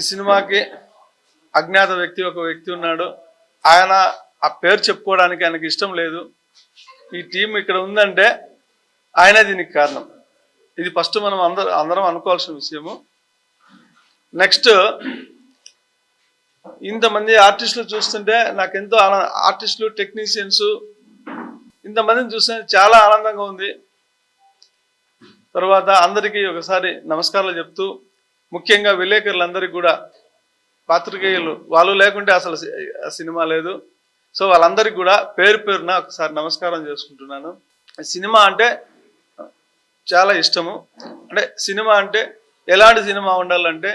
సినిమాకి అజ్ఞాత వ్యక్తి ఒక వ్యక్తి ఉన్నాడు. ఆయన ఆ పేరు చెప్పుకోవడానికి ఆయనకి ఇష్టం లేదు. ఈ టీం ఇక్కడ ఉందంటే ఆయన దీనికి కారణం. ఇది ఫస్ట్ మనం అందరం అనుకోవాల్సిన విషయము. నెక్స్ట్, ఇంతమంది ఆర్టిస్టులు చూస్తుంటే నాకెంతో ఆర్టిస్టులు, టెక్నీషియన్స్ ఇంతమందిని చూస్తే చాలా ఆనందంగా ఉంది. తర్వాత అందరికీ ఒకసారి నమస్కారాలు చెప్తూ, ముఖ్యంగా విలేకరులందరికీ కూడా, పాత్రికేయులు వాళ్ళు లేకుంటే అసలు సినిమా లేదు. సో వాళ్ళందరికీ కూడా పేరు పేరున ఒకసారి నమస్కారం చేసుకుంటున్నాను. సినిమా అంటే చాలా ఇష్టము. అంటే సినిమా అంటే ఎలాంటి సినిమా ఉండాలంటే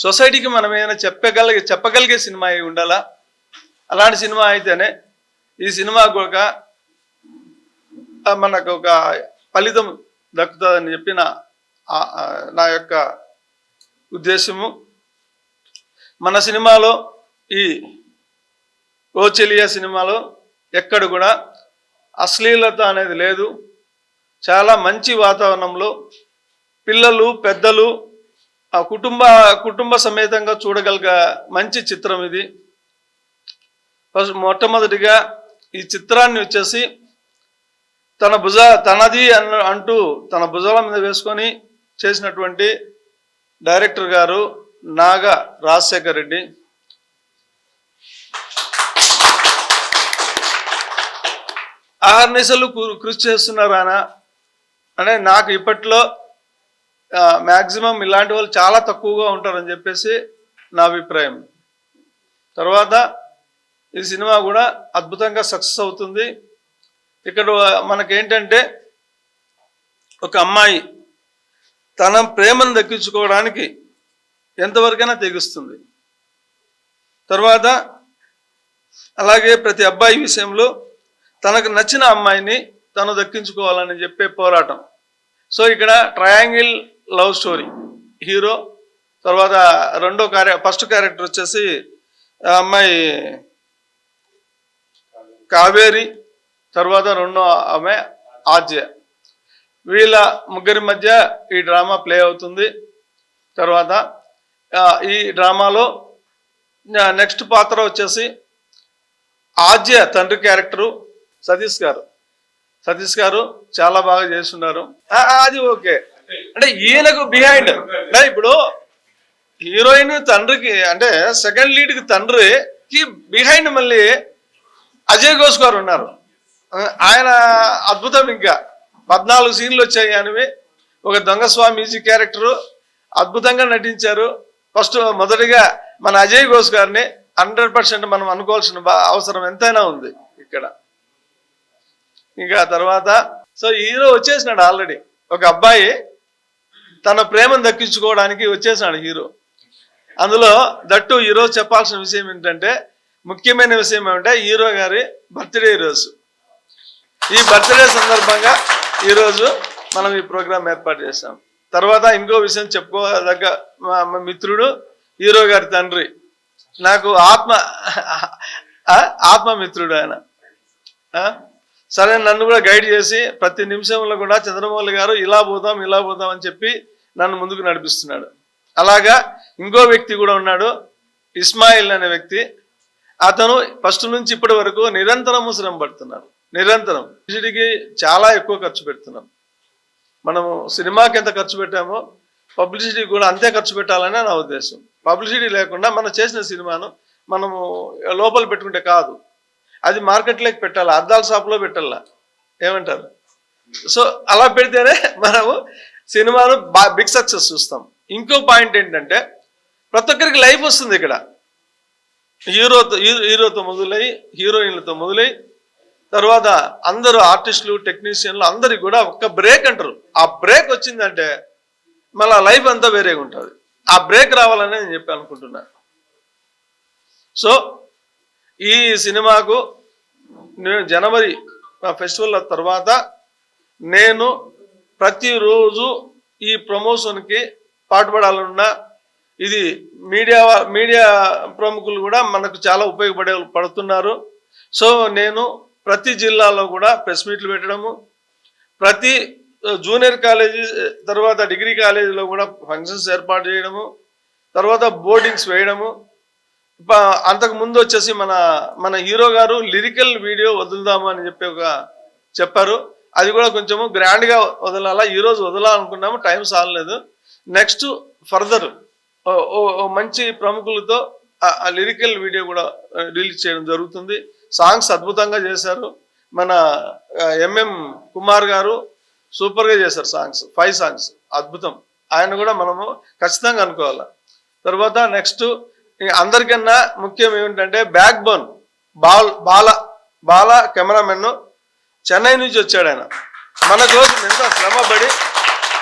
సొసైటీకి మనం ఏమైనా చెప్పగలిగే సినిమా అయి ఉండాలా. అలాంటి సినిమా అయితేనే ఈ సినిమాకు మనకు ఒక ఫలితం దక్కుతుందని చెప్పి నా యొక్క ఉద్దేశము. మన సినిమాలో ఈ ఓ చెలియా సినిమాలో ఎక్కడ కూడా అశ్లీలత అనేది లేదు. చాలా మంచి వాతావరణంలో పిల్లలు, పెద్దలు కుటుంబ సమేతంగా చూడగలిగే మంచి చిత్రం ఇది. మొట్టమొదటిగా ఈ చిత్రాన్ని వచ్చేసి తనది అంటూ తన భుజాల మీద వేసుకొని చేసినటువంటి డైరెక్టర్ గారు నాగ రాజశేఖర్ రెడ్డి. ఆహర్నిశలు కృషి చేస్తున్నారు ఆయన. అంటే నాకు ఇప్పట్లో మ్యాక్సిమం ఇలాంటి వాళ్ళు చాలా తక్కువగా ఉంటారని చెప్పేసి నా అభిప్రాయం. తర్వాత ఈ సినిమా కూడా అద్భుతంగా సక్సెస్ అవుతుంది. ఇక్కడ మనకేంటంటే ఒక అమ్మాయి తన ప్రేమను దక్కించుకోవడానికి ఎంతవరకైనా తెగిస్తుంది. తర్వాత అలాగే ప్రతి అబ్బాయి విషయంలో తనకు నచ్చిన అమ్మాయిని తను దక్కించుకోవాలని చెప్పే పోరాటం. సో ఇక్కడ ట్రయాంగిల్ లవ్ స్టోరీ. హీరో, తర్వాత ఫస్ట్ క్యారెక్టర్ వచ్చేసి అమ్మాయి కావేరి, తర్వాత రెండో ఆమె ఆద్య. వీళ్ళ ముగ్గురి మధ్య ఈ డ్రామా ప్లే అవుతుంది. తర్వాత ఈ డ్రామాలో నెక్స్ట్ పాత్ర వచ్చేసి ఆద్య తండ్రి క్యారెక్టరు సతీష్ గారు చాలా బాగా చేస్తున్నారు. అది ఓకే. అంటే ఈయనకు బిహైండ్ ఇప్పుడు హీరోయిన్ తండ్రికి, అంటే సెకండ్ లీడ్కి తండ్రికి బిహైండ్ మళ్ళీ అజయ్ ఘోష్ గారు ఉన్నారు. ఆయన అద్భుతం. ఇంకా 14 సీన్లు వచ్చాయి. అనివి ఒక దొంగ స్వామీజీ క్యారెక్టరు అద్భుతంగా నటించారు. మొదటిగా మన అజయ్ ఘోష్ గారిని 100% మనం అనుకోవాల్సిన అవసరం ఎంతైనా ఉంది ఇక్కడ. ఇంకా తర్వాత సో హీరో వచ్చేసినాడు ఆల్రెడీ. ఒక అబ్బాయి తన ప్రేమను దక్కించుకోవడానికి వచ్చేసినాడు హీరో. అందులో దట్టు ఈరోజు చెప్పాల్సిన విషయం ఏంటంటే, ముఖ్యమైన విషయం ఏమంటే హీరో గారి బర్త్డే ఈరోజు. ఈ బర్త్డే సందర్భంగా ఈరోజు మనం ఈ ప్రోగ్రాం ఏర్పాటు చేస్తాం. తర్వాత ఇంకో విషయం చెప్పుకోదగ్గ మా మిత్రుడు హీరో గారి తండ్రి, నాకు ఆత్మమిత్రుడు ఆయన. సరే, నన్ను కూడా గైడ్ చేసి ప్రతి నిమిషంలో కూడా చంద్రమౌళి గారు ఇలా పోదాం అని చెప్పి నన్ను ముందుకు నడిపిస్తున్నాడు. అలాగా ఇంకో వ్యక్తి కూడా ఉన్నాడు, ఇస్మాయిల్ అనే వ్యక్తి. అతను ఫస్ట్ నుంచి ఇప్పటి వరకు నిరంతరము శ్రమ పడుతున్నాడు. పబ్లిసిటీకి చాలా ఎక్కువ ఖర్చు పెడుతున్నాం. మనము సినిమాకి ఎంత ఖర్చు పెట్టామో పబ్లిసిటీ కూడా అంతే ఖర్చు పెట్టాలనే నా ఉద్దేశం. పబ్లిసిటీ లేకుండా మనం చేసిన సినిమాను మనము లోపల పెట్టుకుంటే కాదు, అది మార్కెట్లోకి పెట్టాలి, అద్దాల షాప్లో పెట్టాలా. ఏమంటారు? సో అలా పెడితేనే మనము సినిమాను బిగ్ సక్సెస్ చూస్తాం. ఇంకో పాయింట్ ఏంటంటే, ప్రతి ఒక్కరికి లైఫ్ వస్తుంది ఇక్కడ. హీరోతో మొదలై, హీరోయిన్లతో మొదలై, తర్వాత అందరూ ఆర్టిస్టులు, టెక్నీషియన్లు అందరికి కూడా ఒక్క బ్రేక్ అంటారు. ఆ బ్రేక్ వచ్చిందంటే మళ్ళీ లైఫ్ అంతా వేరేగా ఉంటుంది. ఆ బ్రేక్ రావాలని నేను చెప్పి అనుకుంటున్నాను. సో ఈ సినిమాకు నేను జనవరి ఫెస్టివల్ తర్వాత నేను ప్రతిరోజు ఈ ప్రమోషన్కి పాటుపడాలన్నా, ఇది మీడియా ప్రముఖులు కూడా మనకు చాలా పడుతున్నారు. సో నేను ప్రతి జిల్లాలో కూడా ప్రెస్ మీట్లు పెట్టడము, ప్రతి జూనియర్ కాలేజీ తర్వాత డిగ్రీ కాలేజీలో కూడా ఫంక్షన్స్ ఏర్పాటు చేయడము, తర్వాత బోర్డింగ్స్ వేయడము. అంతకు ముందు వచ్చేసి మన హీరో గారు లిరికల్ వీడియో వదులుదాము అని చెప్పి చెప్పారు. అది కూడా కొంచెము గ్రాండ్గా వదలాలా, ఈరోజు వదలాలనుకున్నాము, టైం సాలలేదు. నెక్స్ట్ ఫర్దర్ మంచి ప్రముఖులతో ఆ లిరికల్ వీడియో కూడా రిలీజ్ చేయడం జరుగుతుంది. సాంగ్స్ అద్భుతంగా చేశారు. మన ఎంఎం కుమార్ గారు సూపర్గా చేశారు సాంగ్స్, 5 సాంగ్స్ అద్భుతం. ఆయన కూడా మనము ఖచ్చితంగా అనుకోవాలి. తర్వాత నెక్స్ట్ అందరికన్నా ముఖ్యం ఏమిటంటే బ్యాక్ బోన్ బాల కెమెరామెన్ చెన్నై నుంచి వచ్చాడు. ఆయన మన కోసం ఎంతో శ్రమపడి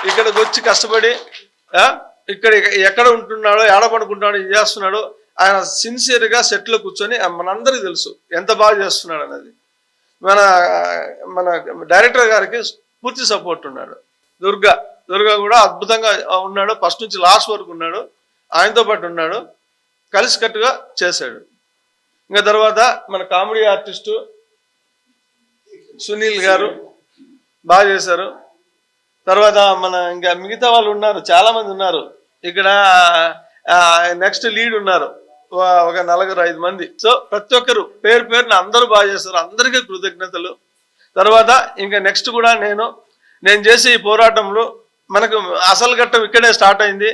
ఇక్కడికి వచ్చి కష్టపడి ఇక్కడ ఎక్కడ ఉంటున్నాడో, ఏడ పడుకుంటున్నాడో, ఏం చేస్తున్నాడో ఆయన సిన్సియర్గా సెట్లో కూర్చొని మనందరికీ తెలుసు ఎంత బాగా చేస్తున్నాడు అనేది. మన డైరెక్టర్ గారికి పూర్తి సపోర్ట్ ఉన్నాడు. దుర్గా కూడా అద్భుతంగా ఉన్నాడు, ఫస్ట్ నుంచి లాస్ట్ వరకు ఉన్నాడు, ఆయనతో పాటు ఉన్నాడు, కలిసికట్టుగా చేశాడు. ఇంకా తర్వాత మన కామెడీ ఆర్టిస్టు సునీల్ గారు బాగా చేశారు. తర్వాత ఇంకా మిగతా వాళ్ళు ఉన్నారు, చాలామంది ఉన్నారు ఇక్కడ. నెక్స్ట్ లీడ్ ఉన్నారు ఒక 4-5 మంది. సో ప్రతి ఒక్కరు పేరున అందరూ బాగా చేస్తారు, అందరికీ కృతజ్ఞతలు. తర్వాత ఇంకా నెక్స్ట్ కూడా నేను చేసే ఈ పోరాటంలో మనకు అసలు ఘట్టం ఇక్కడే స్టార్ట్ అయింది,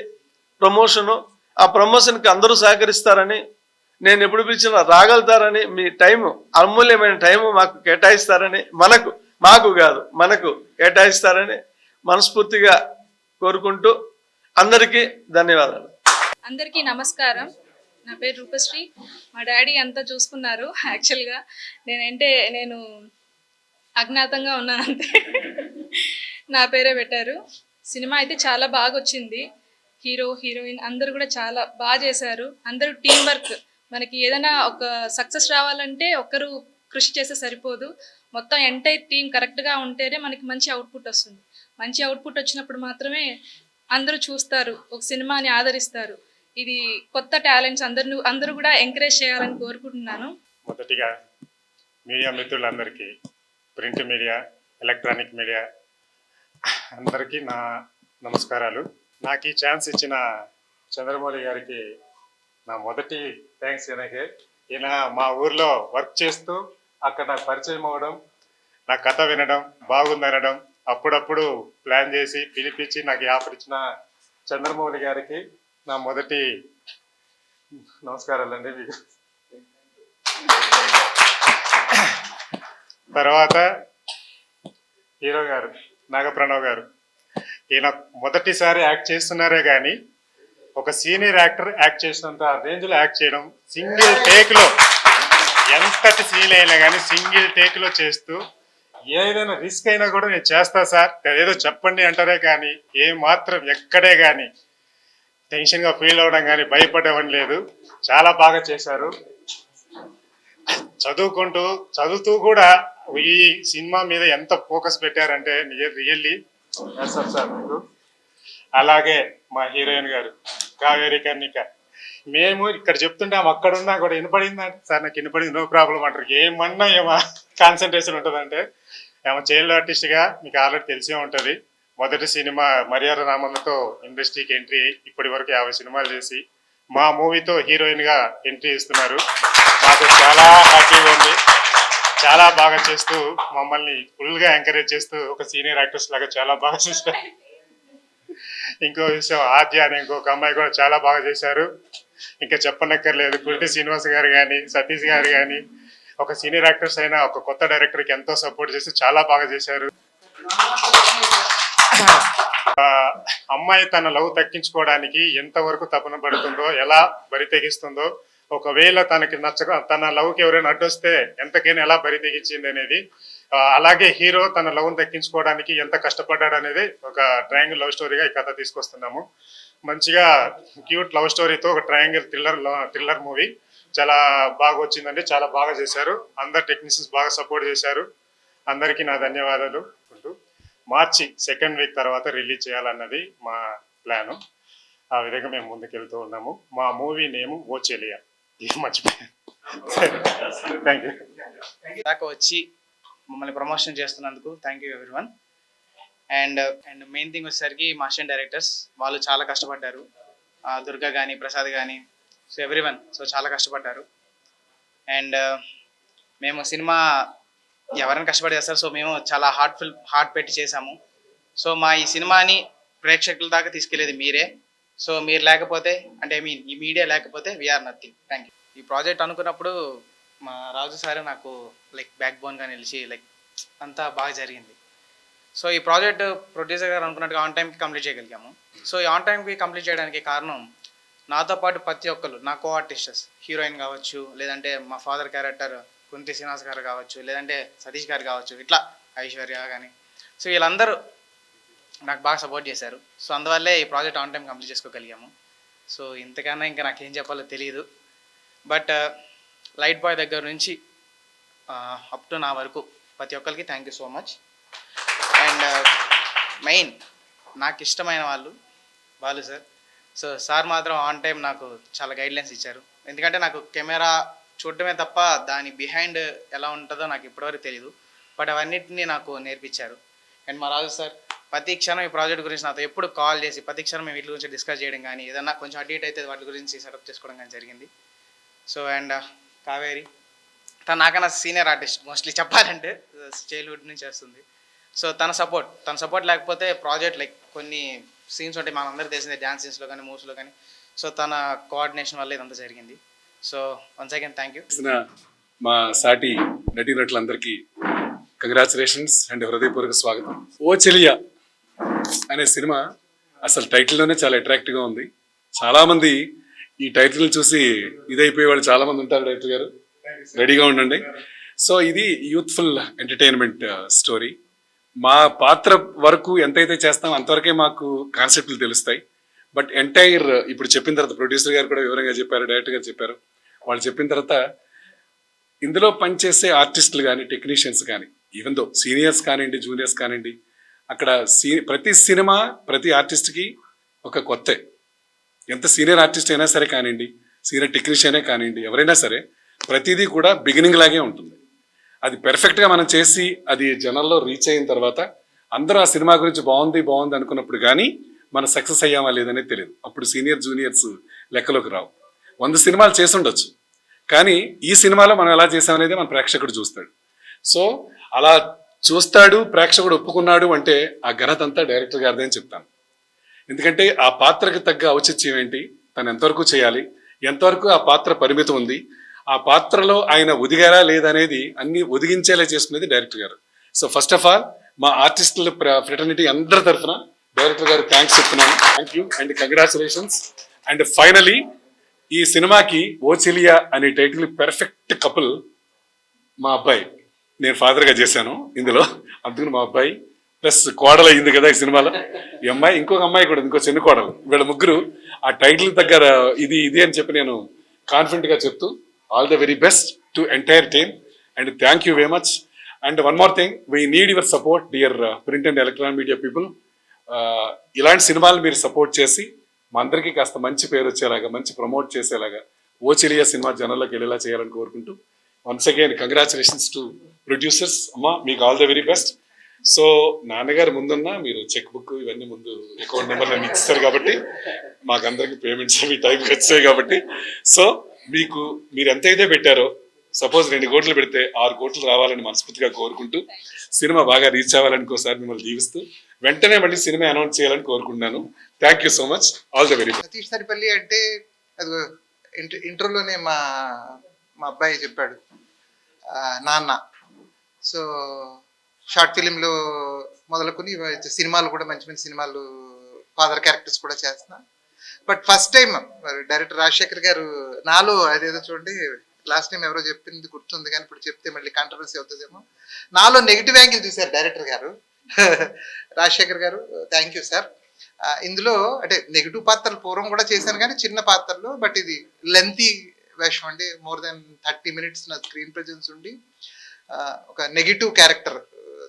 ప్రమోషను. ఆ ప్రమోషన్కి అందరూ సహకరిస్తారని, నేను ఎప్పుడు పిలిచినా రాగలుగుతారని, మీ టైము అమూల్యమైన టైము మాకు కేటాయిస్తారని, మనకు కేటాయిస్తారని మనస్ఫూర్తిగా కోరుకుంటూ అందరికీ ధన్యవాదాలు. అందరికీ నమస్కారం. నా పేరు రూపశ్రీ. మా డాడీ అంతా చూసుకున్నారు. యాక్చువల్గా నేను అజ్ఞాతంగా ఉన్నాను అంతే. నా పేరే పెట్టారు. సినిమా అయితే చాలా బాగా వచ్చింది. హీరో హీరోయిన్ అందరూ కూడా చాలా బాగా చేశారు. అందరూ టీం వర్క్. మనకి ఏదైనా ఒక సక్సెస్ రావాలంటే ఒక్కరు కృషి చేస్తే సరిపోదు, మొత్తం ఎంటైర్ టీం కరెక్ట్గా ఉంటేనే మనకి మంచి అవుట్పుట్ వస్తుంది. మంచి అవుట్పుట్ వచ్చినప్పుడు మాత్రమే అందరూ చూస్తారు, ఒక సినిమాని ఆదరిస్తారు. ఇది కొత్త టాలెంట్స్ అందరూ కూడా ఎంకరేజ్ చేయాలని కోరుకుంటున్నాను. మొదటిగా మీడియా మిత్రులందరికీ, ప్రింట్ మీడియా, ఎలక్ట్రానిక్ మీడియా అందరికీ నా నమస్కారాలు. నాకు ఈ ఛాన్స్ ఇచ్చిన చంద్రమౌళి గారికి నా మొదటి థ్యాంక్స్. ఈయన మా ఊర్లో వర్క్ చేస్తూ అక్కడ నాకు పరిచయం అవ్వడం, నా కథ వినడం, బాగుందనడం, అప్పుడప్పుడు ప్లాన్ చేసి పిలిపించి నాకు ఆఫర్ ఇచ్చిన చంద్రమౌళి గారికి నా మొదటి నమస్కారాలండి మీకు. తర్వాత హీరో గారు నాగప్రణవ్ గారు, ఈయన మొదటిసారి యాక్ట్ చేస్తున్నారే కానీ ఒక సీనియర్ యాక్టర్ యాక్ట్ చేసినంత రేంజ్లో యాక్ట్ చేయడం, సింగిల్ టేక్లో ఎంతటి సీన్ అయినా కానీ సింగిల్ టేక్లో చేస్తూ, ఏదైనా రిస్క్ అయినా కూడా నేను చేస్తా సార్ ఏదో చెప్పండి అంటారే కానీ ఏ మాత్రం ఎక్కడే కానీ టెన్షన్గా ఫీల్ అవ్వడం కానీ భయపడడం లేదు. చాలా బాగా చేశారు. చదువుతూ కూడా ఈ సినిమా మీద ఎంత ఫోకస్ పెట్టారంటే రియల్లీ సార్ మీకు. అలాగే మా హీరోయిన్ గారు కావేరి కర్ణిక, మేము ఇక్కడ చెప్తుంటాం అక్కడున్నా కూడా వినపడిందంటే సార్ నాకు వినపడింది, నో ప్రాబ్లం అంటారు. ఏమన్నా ఏమో కాన్సన్ట్రేషన్ ఉంటుందంటే ఏమో చైల్డ్ ఆర్టిస్ట్గా మీకు ఆల్రెడీ తెలిసే ఉంటుంది. మొదటి సినిమా మర్యాద రామన్నతో ఇండస్ట్రీకి ఎంట్రీ, ఇప్పటి వరకు 50 సినిమాలు చేసి మా మూవీతో హీరోయిన్గా ఎంట్రీ ఇస్తున్నారు. మాకు చాలా హ్యాపీగా ఉంది. చాలా బాగా చేస్తూ మమ్మల్ని ఫుల్గా ఎంకరేజ్ చేస్తూ ఒక సీనియర్ యాక్టర్స్ లాగా చాలా బాగా చేస్తారు. ఇంకో విషయం, ఆద్య అనే ఇంకొక అమ్మాయి కూడా చాలా బాగా చేశారు. ఇంకా చెప్పనక్కర్లేదు. కుల్టి శ్రీనివాస్ గారు కానీ, సతీష్ గారు కానీ, ఒక సీనియర్ యాక్టర్స్ అయినా ఒక కొత్త డైరెక్టర్కి ఎంతో సపోర్ట్ చేసి చాలా బాగా చేశారు. అమ్మాయి తన లవ్ తగ్గించుకోవడానికి ఎంతవరకు తపన పడుతుందో, ఎలా బరి తెగిస్తుందో, ఒకవేళ తనకి నచ్చక తన లవ్కి ఎవరైనా అడ్డొస్తే ఎంతకైనా ఎలా బరి తెగించింది అనేది, అలాగే హీరో తన లవ్ని దక్కించుకోవడానికి ఎంత కష్టపడ్డాడు అనేది ఒక ట్రయాంగిల్ లవ్ స్టోరీగా ఈ కథ తీసుకొస్తున్నాము. మంచిగా క్యూట్ లవ్ స్టోరీతో ఒక ట్రయాంగిల్ థ్రిల్లర్ మూవీ చాలా బాగా వచ్చిందండి. చాలా బాగా చేశారు. అందరు టెక్నీషియన్స్ బాగా సపోర్ట్ చేశారు. అందరికీ నా ధన్యవాదాలు. మార్చి 2nd వీక్ తర్వాత రిలీజ్ చేయాలన్నది మా ప్లాను. ఆ విధంగా మేము ముందుకెళ్తూ ఉన్నాము. మా మూవీ నేమ్ ఓ చెలియా. ఇది మర్చిపోయాను. Thank you. దాకా వచ్చి మమ్మల్ని ప్రమోషన్ చేస్తున్నందుకు thank you everyone. And main thing వచ్చేసరికి మా అసిస్టెంట్ డైరెక్టర్స్ వాళ్ళు చాలా కష్టపడ్డారు. దుర్గా కానీ ప్రసాద్ కానీ సో ఎవ్రీవన్ సో చాలా కష్టపడ్డారు. అండ్ మేము సినిమా ఎవరైనా కష్టపడి చేస్తారు, సో మేము చాలా హార్ట్ పెట్టి చేసాము. సో మా ఈ సినిమాని ప్రేక్షకుల దాకా తీసుకెళ్లేది మీరే. సో మీరు లేకపోతే అంటే ఈ మీడియా లేకపోతే వీఆర్ నథింగ్. Thank you. ఈ ప్రాజెక్ట్ అనుకున్నప్పుడు మా రాజు సార్ నాకు లైక్ బ్యాక్ బోన్గా నిలిచి లైక్ అంతా బాగా జరిగింది. సో ఈ ప్రాజెక్ట్ ప్రొడ్యూసర్ గారు అనుకున్నట్టుగా ఆన్ టైంకి కంప్లీట్ చేయగలిగాము. సో ఈ ఆన్ టైంకి కంప్లీట్ చేయడానికి కారణం నాతో పాటు ప్రతి ఒక్కరు, నా కో ఆర్టిస్టర్స్, హీరోయిన్ కావచ్చు, లేదంటే మా ఫాదర్ క్యారెక్టర్ కుంతి శ్రీనివాస్ గారు కావచ్చు, లేదంటే సతీష్ గారు కావచ్చు, ఇట్లా ఐశ్వర్య కానీ, సో వీళ్ళందరూ నాకు బాగా సపోర్ట్ చేశారు. సో అందువల్లే ఈ ప్రాజెక్ట్ ఆన్ టైం కంప్లీట్ చేసుకోగలిగాము. సో ఇంతకన్నా ఇంకా నాకేం చెప్పాలో తెలియదు. బట్ లైట్ బాయ్ దగ్గర నుంచి అప్ టు నా వరకు ప్రతి ఒక్కరికి thank you so much. And main నాకు ఇష్టమైన వాళ్ళు బాలు సార్. సో సార్ మాత్రం ఆన్ టైం నాకు చాలా గైడ్లైన్స్ ఇచ్చారు. ఎందుకంటే నాకు కెమెరా చూడటమే తప్ప దాని బిహైండ్ ఎలా ఉంటుందో నాకు ఇప్పటివరకు తెలియదు. బట్ అవన్నిటిని నాకు నేర్పించారు. అండ్ మా రాజు సార్ ప్రతి క్షణం ఈ ప్రాజెక్ట్ గురించి నాతో ఎప్పుడు కాల్ చేసి ప్రతి క్షణం మేము వీటి గురించి డిస్కస్ చేయడం కానీ, ఏదన్నా కొంచెం అటు ఇటు అయితే వాటి గురించి సెటప్ చేసుకోవడం కానీ జరిగింది. సో అండ్ కావేరి తను నాకన్నా సీనియర్ ఆర్టిస్ట్ మోస్ట్లీ చెప్పాలంటే, చైల్డ్హుడ్ నుంచి చేస్తుంది. సో తన సపోర్ట్ లేకపోతే ప్రాజెక్ట్ లైక్ కొన్ని సీన్స్ ఉంటాయి మనందరికీ తెలిసిందే, డ్యాన్స్ సీన్స్లో కానీ మూవ్స్లో కానీ. సో తన కోఆర్డినేషన్ వల్ల ఇదంతా జరిగింది. So once again thank you. మా సాటి నటీనటులందరికీ కంగ్రాచులేషన్స్ అండ్ హృదయపూర్వక స్వాగతం. ఓ చెలియా అనే సినిమా అసలు టైటిల్లోనే చాలా అట్రాక్టివ్గా ఉంది. చాలామంది ఈ టైటిల్ చూసి ఇదైపోయే వాళ్ళు చాలామంది ఉంటారు. డైరెక్టర్ గారు రెడీగా ఉండండి. సో ఇది యూత్ఫుల్ ఎంటర్టైన్మెంట్ స్టోరీ. మా పాత్ర వరకు ఎంతైతే చేస్తామో అంతవరకే మాకు కాన్సెప్ట్లు తెలుస్తాయి. బట్ ఎంటైర్ ఇప్పుడు చెప్పిన తర్వాత ప్రొడ్యూసర్ గారు కూడా వివరంగా చెప్పారు, డైరెక్టర్ గారు చెప్పారు. వాళ్ళు చెప్పిన తర్వాత ఇందులో పనిచేసే ఆర్టిస్టులు కానీ, టెక్నీషియన్స్ కానీ, ఈవెన్ దో సీనియర్స్ కానివ్వండి, జూనియర్స్ కానివ్వండి, అక్కడ ప్రతి సినిమా ప్రతి ఆర్టిస్ట్కి ఒక కొత్త. ఎంత సీనియర్ ఆర్టిస్ట్ అయినా సరే కానివ్వండి, సీనియర్ టెక్నీషియనే కానివ్వండి, ఎవరైనా సరే ప్రతిదీ కూడా బిగినింగ్ లాగే ఉంటుంది. అది పెర్ఫెక్ట్గా మనం చేసి అది జనాల్లో రీచ్ అయిన తర్వాత అందరూ ఆ సినిమా గురించి బాగుంది అనుకున్నప్పుడు కానీ మనం సక్సెస్ అయ్యామా లేదనేది తెలియదు. అప్పుడు సీనియర్ జూనియర్స్ లెక్కలోకి రావు. 100 సినిమాలు చేసి ఉండొచ్చు, కానీ ఈ సినిమాలో మనం ఎలా చేసామనేది మన ప్రేక్షకుడు చూస్తాడు. సో అలా చూస్తాడు, ప్రేక్షకుడు ఒప్పుకున్నాడు అంటే ఆ ఘనత అంతా డైరెక్టర్ గారిదే అని చెప్తాను. ఎందుకంటే ఆ పాత్రకు తగ్గ ఔచిత్యం ఏంటి, తను ఎంతవరకు చేయాలి, ఎంతవరకు ఆ పాత్ర పరిమితం ఉంది, ఆ పాత్రలో ఆయన ఒదిగారా లేదనేది అన్ని ఒదిగించేలా చేసుకునేది డైరెక్టర్ గారు. సో ఫస్ట్ ఆఫ్ ఆల్ మా ఆర్టిస్టుల ఫ్రెటర్నిటీ అందరి తరఫున డైరెక్టర్ గారు థ్యాంక్స్ చెప్తున్నాను. Thank you and congratulations. And finally ఈ సినిమాకి ఓ చెలియా అనే టైటిల్ పెర్ఫెక్ట్ కపుల్ మా అబ్బాయి. నేను ఫాదర్గా చేశాను ఇందులో, అందుకని మా అబ్బాయి ప్లస్ కోడలు అయింది కదా ఈ సినిమాలో. ఈ అమ్మాయి, ఇంకొక అమ్మాయి కూడా, ఇంకో చిన్న కోడలు, వీళ్ళ ముగ్గురు ఆ టైటిల్ దగ్గర ఇది అని చెప్పి నేను కాన్ఫిడెంట్గా చెప్తూ all the very best to entire team and thank you very much. And one more thing, we need your support dear print and electronic media people. ఇలాంటి సినిమాలు మీరు సపోర్ట్ చేసి మా అందరికీ కాస్త మంచి పేరు వచ్చేలాగా, మంచి ప్రమోట్ చేసేలాగా ఓ చెలియా సినిమా జనాల్లోకి వెళ్ళేలా చేయాలని కోరుకుంటూ once again congratulations to producers. అమ్మా మీకు all the very best. So నాన్నగారు ముందున్నా మీరు చెక్ బుక్ ఇవన్నీ ముందు అకౌంట్ నెంబర్ అన్ని ఇస్తారు కాబట్టి మాకందరికి పేమెంట్స్ అవి టైంకి వచ్చాయి కాబట్టి, సో మీరు ఎంతైతే పెట్టారో, సపోజ్ 2 కోట్లు పెడితే 6 కోట్లు రావాలని మనస్ఫూర్తిగా కోరుకుంటూ సినిమా బాగా రీచ్ అవ్వాలని ఇంకోసారి మిమ్మల్ని దీవిస్తూ వెంటనే మళ్ళీ సినిమా అనౌన్స్ చేయాలని కోరుకుంటున్నాను. Thank you so much. All the very best. Satish Saripalli అంటే అది ఇంటర్లోనే మా అబ్బాయి చెప్పాడు నాన్న. సో షార్ట్ ఫిలింలో మొదలుకొని సినిమాలు కూడా మంచి మంచి సినిమాలు, ఫాదర్ క్యారెక్టర్స్ కూడా చేస్తున్నా. But first time director Rajasekhar గారు నాలో అదేదో చూడండి, లాస్ట్ టైం ఎవరో చెప్పింది గుర్తుంది కానీ ఇప్పుడు చెప్తే మళ్ళీ కాంట్రవర్సీ అవుతుందేమో, నాలో నెగిటివ్ యాంగిల్ చూశారు డైరెక్టర్ గారు. రాజశేఖర్ గారు థ్యాంక్ యూ సార్. ఇందులో అంటే నెగిటివ్ పాత్రలు పూర్వం కూడా చేశాను కానీ చిన్న పాత్రలు, బట్ ఇది లెంతీ వేషం అండి. మోర్ దెన్ 30 minutes నా స్క్రీన్ ప్రెజెన్స్ ఉండి ఒక నెగిటివ్ క్యారెక్టర్,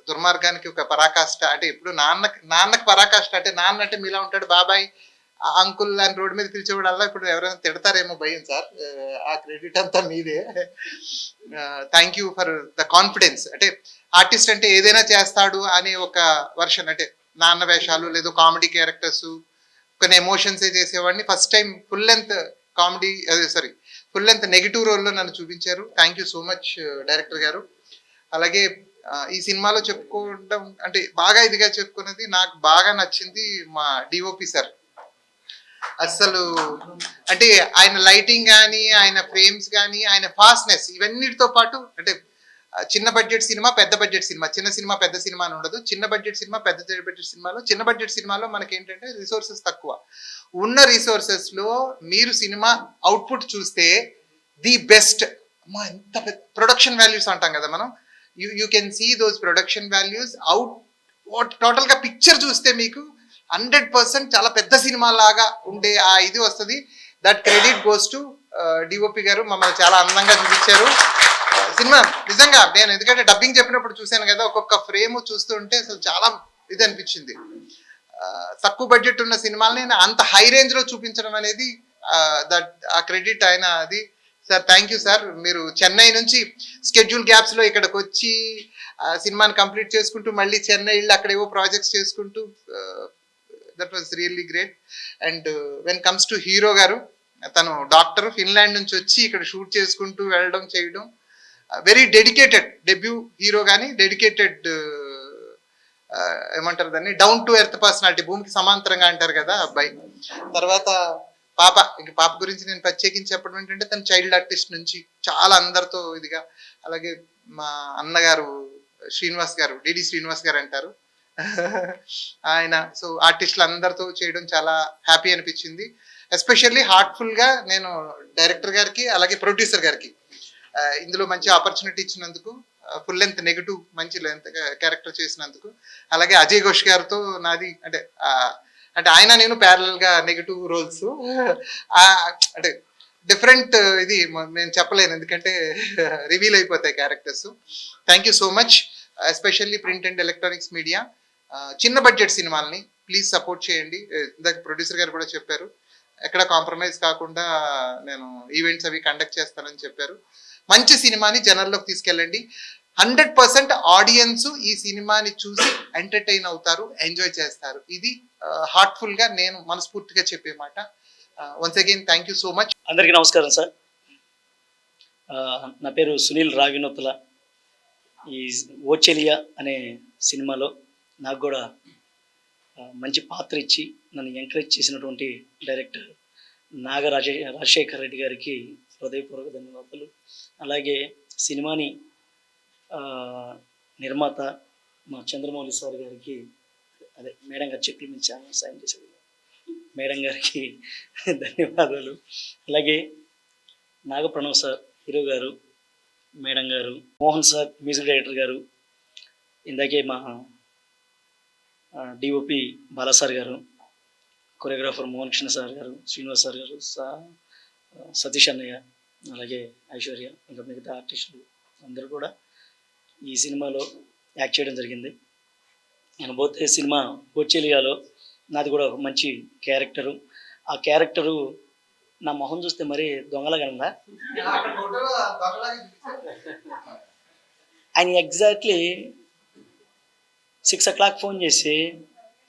దుర్మార్గానికి ఒక పరాకాష్ట. అంటే ఇప్పుడు నాన్నకి పరాకాష్ట అంటే నాన్న అంటే మీలా ఉంటాడు, బాబాయ్ అంకుల్ అని రోడ్డు మీద పిలిచేవాడల్లా ఇప్పుడు ఎవరైనా తిడతారేమో భయం సార్, ఆ క్రెడిట్ అంతా మీదే. Thank you for the confidence. అంటే ఆర్టిస్ట్ అంటే ఏదైనా చేస్తాడు అనే ఒక వర్షన్, అంటే నాన్న వేషాలు లేదు కామెడీ క్యారెక్టర్స్ కొన్ని ఎమోషన్సే చేసేవాడిని. First time full length comedy, full length negative రోల్లో నన్ను చూపించారు. Thank you so much director గారు. అలాగే ఈ సినిమాలో చెప్పుకోవడం అంటే బాగా ఇదిగా చెప్పుకున్నది, నాకు బాగా నచ్చింది మా డిఓపి సార్. అస్సలు అంటే ఆయన లైటింగ్ కానీ, ఆయన ఫ్రేమ్స్ కానీ, ఆయన ఫాస్ట్నెస్, ఇవన్నిటితో పాటు అంటే చిన్న బడ్జెట్ సినిమా, పెద్ద బడ్జెట్ సినిమా, చిన్న సినిమా పెద్ద సినిమా అని ఉండదు. చిన్న బడ్జెట్ సినిమా, పెద్ద బడ్జెట్ సినిమాలో, చిన్న బడ్జెట్ సినిమాలో మనకి ఏంటంటే రిసోర్సెస్ తక్కువ. ఉన్న రిసోర్సెస్లో మీరు సినిమా అవుట్పుట్ చూస్తే ది బెస్ట్. అమ్మా ఎంత పెద్ద ప్రొడక్షన్ వాల్యూస్ అంటాం కదా మనం, you can see those production values out. టోటల్గా పిక్చర్ చూస్తే మీకు 100% చాలా పెద్ద సినిమా లాగా ఉండే ఆ ఇది వస్తుంది. That credit goes to DOP గారు. మమ్మల్ని చాలా అందంగా చూపించారు సినిమా. నిజంగా నేను ఎందుకంటే డబ్బింగ్ చెప్పినప్పుడు చూశాను కదా, ఒక్కొక్క ఫ్రేమ్ చూస్తుంటే అసలు చాలా ఇది అనిపించింది. తక్కువ బడ్జెట్ ఉన్న సినిమాలని అంత హై రేంజ్లో చూపించడం అనేది ఆ క్రెడిట్ ఆయన అది. Sir thank you sir. మీరు చెన్నై నుంచి స్కెడ్యూల్ గ్యాప్స్లో ఇక్కడికి వచ్చి సినిమాని కంప్లీట్ చేసుకుంటూ మళ్ళీ చెన్నై వెళ్ళి అక్కడ ఏవో ప్రాజెక్ట్స్ చేసుకుంటూ, that was really great. And when comes to hero గారు, తను డాక్టర్, ఫిన్లాండ్ నుంచి వచ్చి ఇక్కడ షూట్ చేసుకుంటూ వెళ్ళడం చేయడం, వెరీ డెడికేటెడ్. డెబ్యూ హీరో కానీ డెడికేటెడ్, ఏమంటారు దాన్ని, డౌన్ టు ఎర్త్ పర్సనాలిటీ, భూమికి సమాంతరంగా అంటారు కదా అబ్బాయి. తర్వాత పాప గురించి నేను ప్రత్యేకించి చెప్పడం ఏంటంటే, తను చైల్డ్ ఆర్టిస్ట్ నుంచి చాలా అందరితో ఇదిగా. అలాగే మా అన్నగారు శ్రీనివాస్ గారు, డిడి శ్రీనివాస్ గారు అంటారు ఆయన. సో ఆర్టిస్టులు అందరితో చేయడం చాలా హ్యాపీ అనిపించింది. ఎస్పెషల్లీ హార్ట్ఫుల్గా నేను డైరెక్టర్ గారికి అలాగే ప్రొడ్యూసర్ గారికి ఇందులో మంచి ఆపర్చునిటీ ఇచ్చినందుకు, ఫుల్ లెంత్ నెగిటివ్ మంచి లెంత్ క్యారెక్టర్ చేసినందుకు, అలాగే అజయ్ ఘోష్ గారితో నాది అంటే ఆయన నేను ప్యారలల్గా నెగిటివ్ రోల్స్, అంటే డిఫరెంట్ ఇది నేను చెప్పలేను ఎందుకంటే రివీల్ అయిపోతాయి characters. Thank you so much. Especially print and electronics media చిన్న బడ్జెట్ సినిమాలని ప్లీజ్ సపోర్ట్ చేయండి. ఇందాక ప్రొడ్యూసర్ గారు కూడా చెప్పారు, ఎక్కడ కాంప్రమైజ్ కాకుండా నేను ఈవెంట్స్ అవి కండక్ట్ చేస్తానని చెప్పారు. మంచి సినిమాని జనాల్లోకి తీసుకెళ్ళండి. 100% ఆడియన్స్ ఈ సినిమాని చూసి ఎంటర్టైన్ అవుతారు, ఎంజాయ్ చేస్తారు. ఇది హార్ట్ఫుల్గా నేను మనస్ఫూర్తిగా చెప్పే మాట. Once again thank you so much. అందరికీ నమస్కారం సార్. నా పేరు సునీల్ రావినోతుల. ఈ ఓ చెలియా అనే సినిమాలో నాకు కూడా మంచి పాత్ర ఇచ్చి నన్ను ఎంకరేజ్ చేసినటువంటి డైరెక్టర్ రాజశేఖర్ రెడ్డి గారికి హృదయపూర్వక ధన్యవాదాలు. అలాగే సినిమాని నిర్మాత మా చంద్రమౌళి సార్ గారికి, అదే మేడం గారు చెక్కుల మీద చాలా సాయం చేశారు, మేడం గారికి ధన్యవాదాలు. అలాగే నాగప్రణవ్ సార్, హీరో గారు, మేడం గారు, మోహన్ సార్ మ్యూజిక్ డైరెక్టర్ గారు, ఇందాకే మా డిఓపి బాలాసార్ గారు, కొరియోగ్రాఫర్ మోహన్ కృష్ణ సార్ గారు, శ్రీనివాస్ సార్ గారు, సతీష్ అన్నయ్య, అలాగే ఐశ్వర్య, ఇంకా మిగతా ఆర్టిస్టులు అందరూ కూడా ఈ సినిమాలో యాక్ట్ చేయడం జరిగింది. నేను పోతే సినిమా ఓచెలియాలో నాది కూడా ఒక మంచి క్యారెక్టరు. ఆ క్యారెక్టరు నా మొహం చూస్తే మరీ దొంగలాగా ఉందా? ఆయన ఎగ్జాక్ట్లీ 6 o'clock ఫోన్ చేసి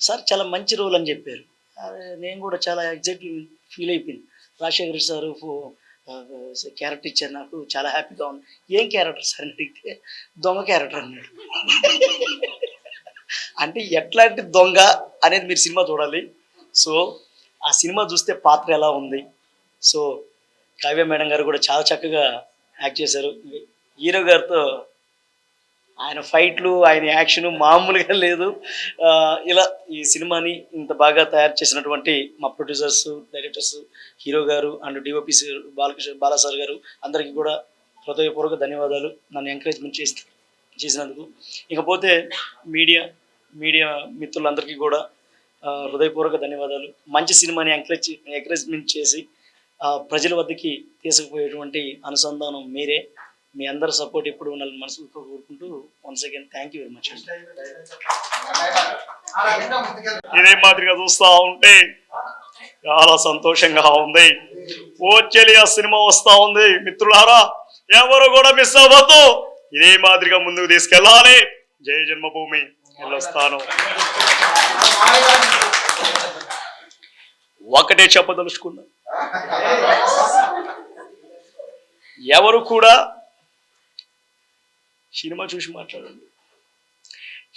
సార్ చాలా మంచి రోల్ అని చెప్పారు. నేను కూడా చాలా ఎగ్జాక్ట్లీ ఫీల్ అయిపోయింది. రాజశేఖర్ సార్ క్యారెక్టర్ ఇచ్చారు, నాకు చాలా హ్యాపీగా ఉంది. ఏం క్యారెక్టర్ సార్ అని అడిగితే దొంగ క్యారెక్టర్ అన్నాడు. అంటే ఎట్లాంటి దొంగ అనేది మీరు సినిమా చూడాలి. సో ఆ సినిమా చూస్తే పాత్ర ఎలా ఉంది. సో కావ్య మేడం గారు కూడా చాలా చక్కగా యాక్ట్ చేశారు. హీరో గారితో ఆయన ఫైట్లు, ఆయన యాక్షన్ మామూలుగా లేదు. ఇలా ఈ సినిమాని ఇంత బాగా తయారు చేసినటువంటి మా ప్రొడ్యూసర్స్, డైరెక్టర్స్, హీరో గారు అండ్ డిఓపి బాలాసార్ గారు అందరికీ కూడా హృదయపూర్వక ధన్యవాదాలు నన్ను ఎంకరేజ్మెంట్ చేసినందుకు. ఇకపోతే మీడియా మిత్రులందరికీ కూడా హృదయపూర్వక ధన్యవాదాలు. మంచి సినిమాని ఎంకరేజ్మెంట్ చేసి ప్రజల వద్దకి తీసుకుపోయేటువంటి అనుసంధానం మీరే. మీ అందరి సపోర్ట్ ఎప్పుడు ఉండాలని మనసుతో కోరుకుంటూ once again thank you very much. ఇదే మాదిరిగా చూస్తూ ఉంటే చాలా సంతోషంగా ఉంది. ఓ చెలియా సినిమా వస్తూ ఉంది. మిత్రులారా ఎవరు కూడా మిస్ అవ్వద్దు. ఇదే మాదిరిగా ముందుకు తీసుకెళ్ళాలి. జై జన్మభూమి. వెళ్ళొస్తాను. ఒకటే చెప్పదలుచుకున్నా, ఎవరు కూడా సినిమా చూసి మాట్లాడండి.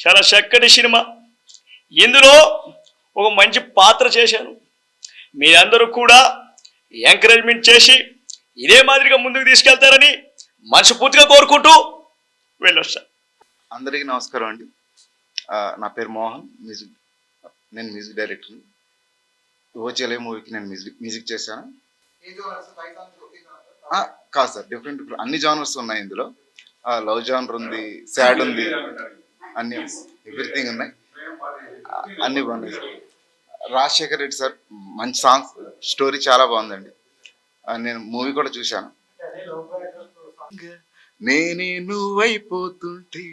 చాలా చక్కటి సినిమా. ఇందులో ఒక మంచి పాత్ర చేశాను. మీరందరూ కూడా ఎంకరేజ్మెంట్ చేసి ఇదే మాదిరిగా ముందుకు తీసుకెళ్తారని మనస్ఫూర్తిగా కోరుకుంటూ వెళ్ళొస్తా. అందరికీ నమస్కారం అండి. నా పేరు మోహన్. నేను మ్యూజిక్ డైరెక్టర్ని. ఓచెలియా మూవీకి నేను మ్యూజిక్ చేశాను. కాదు సార్, డిఫరెంట్ అన్ని జానర్స్ ఉన్నాయి ఇందులో. లవ్ జానర్ ఉంది, సాడ్ ఉంది, అన్ని ఎవ్రీథింగ్ ఉన్నాయి. అన్ని బాగున్నాయి సార్. రాజశేఖర్ రెడ్డి సార్ మంచి సాంగ్స్, స్టోరీ చాలా బాగుందండి. నేను మూవీ కూడా చూశాను. నేనే నువ్వైపోతుంటే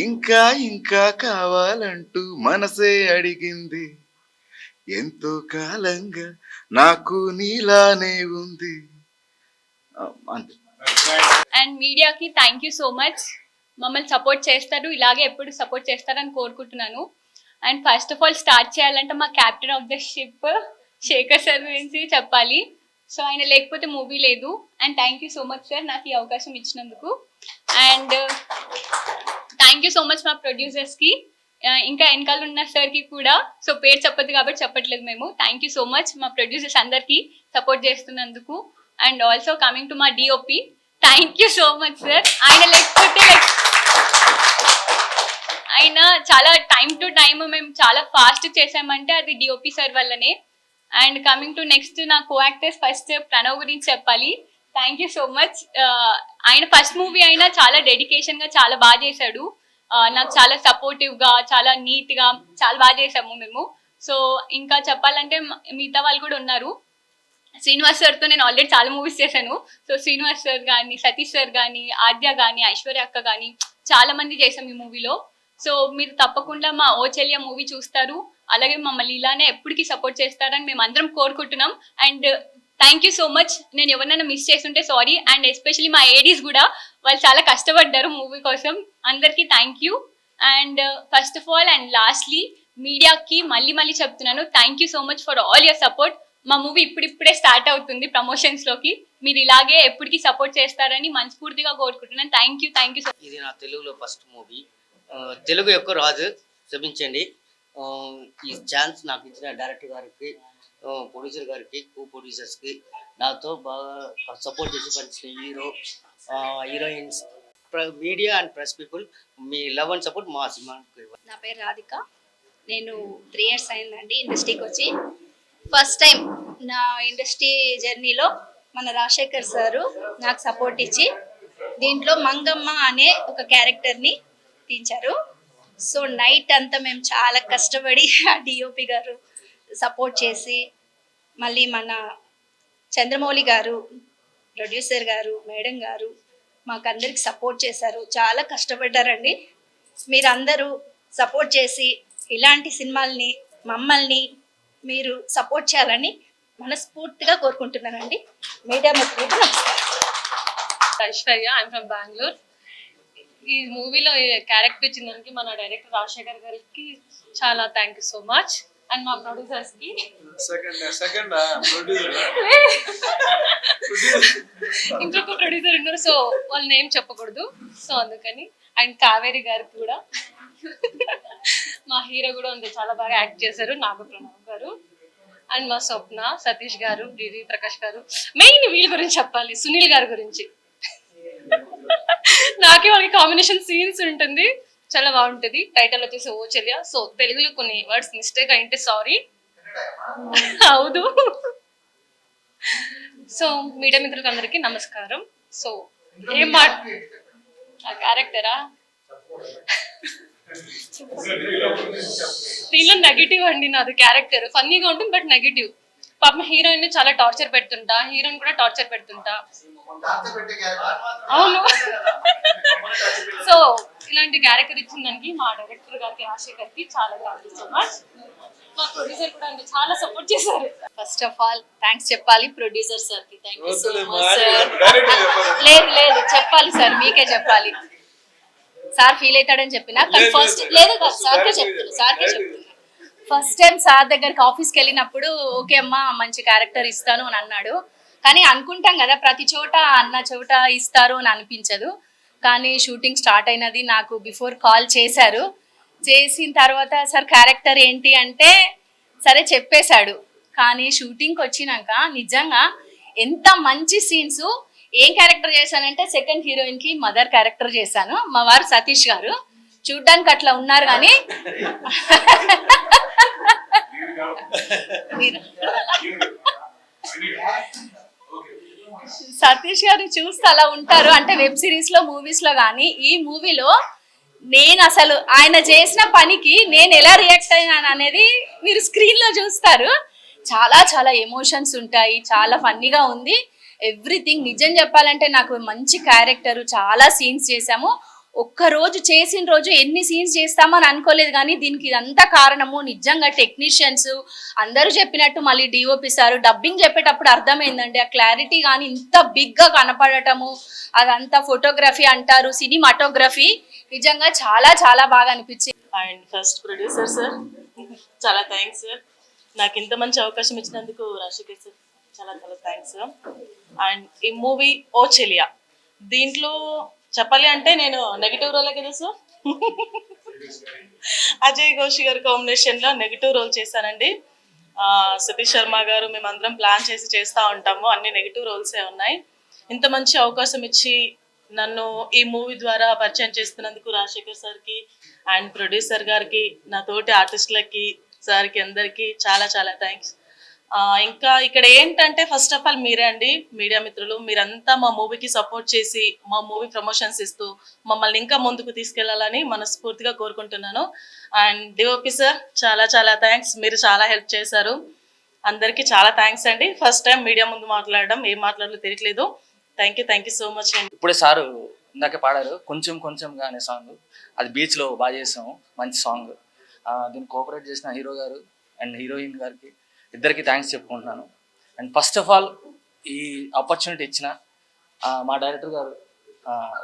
ఇంకా ఇంకా కావాలంటూ మనసే అడిగింది, ఎంతో కాలంగా నాకు నీలానే ఉంది. అంతే. అండ్ మీడియాకి థ్యాంక్ యూ సో మచ్. మమ్మల్ని సపోర్ట్ చేస్తారు, ఇలాగే ఎప్పుడు సపోర్ట్ చేస్తారని కోరుకుంటున్నాను. And first of all start చేయాలంటే మా captain of the ship Shekhar sir గురించి చెప్పాలి. సో ఆయన లేకపోతే మూవీ లేదు. And thank you so much sir నాకు ఈ అవకాశం ఇచ్చినందుకు. And thank you so much మా ప్రొడ్యూసర్స్కి, ఇంకా వెనకాల ఉన్న సార్కి కూడా. సో పేరు చెప్పదు కాబట్టి చెప్పట్లేదు మేము. థ్యాంక్ యూ సో మచ్ మా ప్రొడ్యూసర్స్ అందరికీ సపోర్ట్ చేస్తున్నందుకు. అండ్ ఆల్సో కమింగ్ టు మా DOP, thank you so much sir. ఆయన లేకపోతే ఆయన చాలా టైం టు టైమ్ మేము చాలా ఫాస్ట్ చేసామంటే అది డిఓపి సార్ వల్లనే. అండ్ కమింగ్ టు నెక్స్ట్ నా కో యాక్టర్స్, ఫస్ట్ ప్రణవ్ గురించి చెప్పాలి. Thank you so much. ఆయన ఫస్ట్ మూవీ అయినా చాలా డెడికేషన్గా చాలా బాగా చేశాడు. నాకు చాలా సపోర్టివ్గా, చాలా నీట్గా చాలా బాగా చేసాము మేము. సో ఇంకా చెప్పాలంటే మిగతా వాళ్ళు కూడా ఉన్నారు. శ్రీనివాస్ సార్తో నేను ఆల్రెడీ చాలా మూవీస్ చేశాను. సో శ్రీనివాస్ సార్ కానీ, సతీష్ సార్ కానీ, ఆద్య కానీ, ఐశ్వర్య అక్క కానీ చాలా మంది చేసాం ఈ మూవీలో. సో మీరు తప్పకుండా మా ఓచెలియా మూవీ చూస్తారు, అలాగే మమ్మల్ని ఇలానే ఎప్పటికీ సపోర్ట్ చేస్తారని మేము అందరం కోరుకుంటున్నాం. And thank you so much. నేను ఎవరినైనా మిస్ చేస్తుంటే సారీ. అండ్ ఎస్పెషలీ మా ఏడీస్ కూడా, వాళ్ళు చాలా కష్టపడ్డారు మూవీ కోసం. అందరికీ thank you. And first of all and lastly మీడియాకి మళ్ళీ చెప్తున్నాను, thank you so much for all your support. మా మూవీ ఇప్పుడిప్పుడే స్టార్ట్ అవుతుంది ప్రమోషన్స్లోకి. మీరు ఇలాగే ఎప్పటికీ సపోర్ట్ చేస్తారని మనస్ఫూర్తిగా కోరుకుంటున్నాను. Thank you so much. ఇది నా తెలుగులో ఫస్ట్ మూవీ. తెలుగు ఎక్కువ రాజు, క్షమించండి. ఈ ఛాన్స్ నాకు ఇచ్చిన డైరెక్టర్ గారికి, ప్రొడ్యూసర్ గారికి, కో ప్రొడ్యూసర్స్కి, నాతో బాగా సపోర్ట్ చేసి పనిచిన heroines, media and press people, మీ లవ్ అండ్ సపోర్ట్ మా సినిమాకి. నా పేరు రాధిక. నేను 3 years అయిందండి ఇండస్ట్రీకి వచ్చి. ఫస్ట్ టైం నా ఇండస్ట్రీ జర్నీలో మన రాజశేఖర్ సారు నాకు సపోర్ట్ ఇచ్చి దీంట్లో మంగమ్మ అనే ఒక క్యారెక్టర్ని తీయించారు. సో నైట్ అంతా మేము చాలా కష్టపడి ఆ డిఓపి గారు సపోర్ట్ చేసి, మళ్ళీ మన చంద్రమౌళి గారు, ప్రొడ్యూసర్ గారు, మేడం గారు మాకందరికి సపోర్ట్ చేశారు. చాలా కష్టపడ్డారండి. మీరందరూ సపోర్ట్ చేసి ఇలాంటి సినిమాల్ని మమ్మల్ని మీరు సపోర్ట్ చేయాలని మనస్ఫూర్తిగా కోరుకుంటున్నానండి. మీడియా మిత్రులకు నమస్కారం. Aishwarya, I'm from Bengaluru. ఈ మూవీలో క్యారెక్టర్ ఇచ్చినందుకు మన డైరెక్టర్ రాజశేఖర్ గారికి చాలా thank you so much. And మా ప్రొడ్యూసర్స్కి ఇంకొక ప్రొడ్యూసర్ ఉన్నారు, సో వాళ్ళ నేమ్ చెప్పకూడదు, సో అందుకని. అండ్ కావేరి గారికి కూడా, మా హీరో కూడా ఉంది, చాలా బాగా యాక్ట్ చేశారు, నాగప్రణవ్ గారు. అండ్ మా స్వప్న, సతీష్ గారు, డివి ప్రకాష్ గారు. మెయిన్ వీళ్ళ గురించి చెప్పాలి, సునీల్ గారి గురించి. నాకే వాళ్ళకి కాంబినేషన్ సీన్స్ ఉంటుంది, చాలా బాగుంటుంది. టైటిల్ వచ్చేసి ఓచెలియా. సో తెలుగులో కొన్ని వర్డ్స్ మిస్టేక్ అయింటే సారీ. అవును. సో మీడియా మిత్రులకు అందరికీ నమస్కారం. సో ఏం మాట క్యారెక్టరా దీనిలో నెగిటివ్ అండి. నాది క్యారెక్టర్ ఫన్నీగా ఉంటుంది బట్ నెగిటివ్. పాపం హీరోయిన్ చాలా టార్చర్ పెడుతుంటా, హీరోయిన్ కూడా టార్చర్ పెడుతుంటా. అవును. సో ఇలాంటి క్యారెక్టర్ ఇచ్చిన దానికి మా డైరెక్టర్ గారికి, రాజశేఖర్కి చాలా థ్యాంక్ యూ సో మచ్. మా ప్రొడ్యూసర్ కూడా అండి చాలా సపోర్ట్ చేశారు. ఫస్ట్ ఆఫ్ ఆల్ థ్యాంక్స్ చెప్పాలి ప్రొడ్యూసర్ సార్కి. Thank you so much sir. లేదు చెప్పాలి సార్, మీకే చెప్పాలి. సార్ ఫీల్ అవుతాడని చెప్పినా కానీ ఫస్ట్ లేదు సార్కే చెప్తున్నా. ఫస్ట్ టైం సార్ దగ్గరికి ఆఫీస్కి వెళ్ళినప్పుడు ఓకే అమ్మా మంచి క్యారెక్టర్ ఇస్తాను అని అన్నాడు. కానీ అనుకుంటాం కదా ప్రతి చోట అన్న చోట ఇస్తారు అని అనిపించదు. కానీ షూటింగ్ స్టార్ట్ అయినది నాకు బిఫోర్ కాల్ చేశారు. చేసిన తర్వాత సార్ క్యారెక్టర్ ఏంటి అంటే సరే చెప్పేశాడు. కానీ షూటింగ్కి వచ్చినాక నిజంగా ఎంత మంచి సీన్స్. ఏం క్యారెక్టర్ చేశానంటే సెకండ్ హీరోయిన్కి మదర్ క్యారెక్టర్ చేశాను. మా వారు సతీష్ గారు చూడ్డానికి అట్లా ఉన్నారు కానీ సతీష్ గారు చూస్తే అలా ఉంటారు అంటే వెబ్ సిరీస్ లో మూవీస్ లో కానీ ఈ మూవీలో నేను అసలు ఆయన చేసిన పనికి నేను ఎలా రియాక్ట్ అయ్యాను అనేది మీరు స్క్రీన్ లో చూస్తారు. చాలా చాలా ఎమోషన్స్ ఉంటాయి, చాలా ఫన్నీగా ఉంది ఎవ్రీథింగ్. నిజం చెప్పాలంటే నాకు మంచి క్యారెక్టర్, చాలా సీన్స్ చేశాము. ఒక్క రోజు చేసిన రోజు ఎన్ని సీన్స్ చేస్తామని అనుకోలేదు. కానీ దీనికి ఇదంతా కారణము నిజంగా టెక్నీషియన్స్ అందరూ చెప్పినట్టు మళ్ళీ డిఓపి సార్ డబ్బింగ్ చెప్పేటప్పుడు అర్థమైందండి. ఆ క్లారిటీ కానీ ఇంత బిగ్గా కనపడటము, అదంతా ఫోటోగ్రఫీ అంటారు, సినిమాటోగ్రఫీ నిజంగా చాలా చాలా బాగా అనిపించింది. అండ్ ఫస్ట్ ప్రొడ్యూసర్ సార్ చాలా థ్యాంక్స్ సార్. నాకు ఇంత మంచి అవకాశం ఇచ్చినందుకు రాజశేఖర్ సార్ చాలా చాలా థ్యాంక్స్ సార్. అండ్ ఈ మూవీ ఓ చెలియా, దీంట్లో చెప్పాలి అంటే నేను నెగిటివ్ రోలే కదా సార్. అజయ్ ఘోష్ గారి కాంబినేషన్లో నెగిటివ్ రోల్ చేశానండి. సతీష్ శర్మ గారు మేమందరం ప్లాన్ చేసి చేస్తూ ఉంటాము, అన్ని నెగిటివ్ రోల్సే ఉన్నాయి. ఇంత మంచి అవకాశం ఇచ్చి నన్ను ఈ మూవీ ద్వారా పరిచయం చేస్తున్నందుకు రాజశేఖర్ సార్కి అండ్ ప్రొడ్యూసర్ గారికి, నా తోటి ఆర్టిస్టులకి, సార్కి అందరికీ చాలా చాలా థ్యాంక్స్. ఇంకా ఇక్కడ ఏంటంటే ఫస్ట్ ఆఫ్ ఆల్ మీరే అండి మీడియా మిత్రులు, మీరంతా మా మూవీకి సపోర్ట్ చేసి మా మూవీ ప్రమోషన్స్ ఇస్తూ మమ్మల్ని ఇంకా ముందుకు తీసుకెళ్లాలని మనస్ఫూర్తిగా కోరుకుంటున్నాను. అండ్ డిఓపి సార్ చాలా చాలా థ్యాంక్స్, మీరు చాలా హెల్ప్ చేశారు. అందరికీ చాలా థ్యాంక్స్ అండి. ఫస్ట్ టైం మీడియా ముందు మాట్లాడడం, ఏం మాట్లాడాలో తెలియట్లేదు. థ్యాంక్ యూ సో మచ్ అండి. ఇప్పుడే సారు ఇందాక పాడారు కొంచెం కొంచెంగా అనే సాంగ్, అది బీచ్లో బాగా చేసాము, మంచి సాంగ్. దీన్ని కోఆపరేట్ చేసిన హీరో గారు అండ్ హీరోయిన్ గారికి ఇద్దరికి థ్యాంక్స్ చెప్పుకుంటున్నాను. అండ్ ఫస్ట్ ఆఫ్ ఆల్ ఈ ఆపర్చునిటీ ఇచ్చిన మా డైరెక్టర్ గారు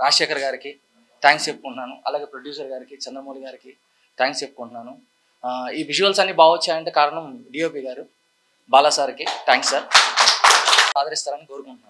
రాజశేఖర్ గారికి థ్యాంక్స్ చెప్పుకుంటున్నాను. అలాగే ప్రొడ్యూసర్ గారికి చంద్రమౌళి గారికి థ్యాంక్స్ చెప్పుకుంటున్నాను. ఈ విజువల్స్ అన్నీ బాగా వచ్చాయంటే కారణం డిఓపి గారు బాలా సార్కి థ్యాంక్స్ సార్. ఆదరిస్తారని కోరుకుంటున్నాను.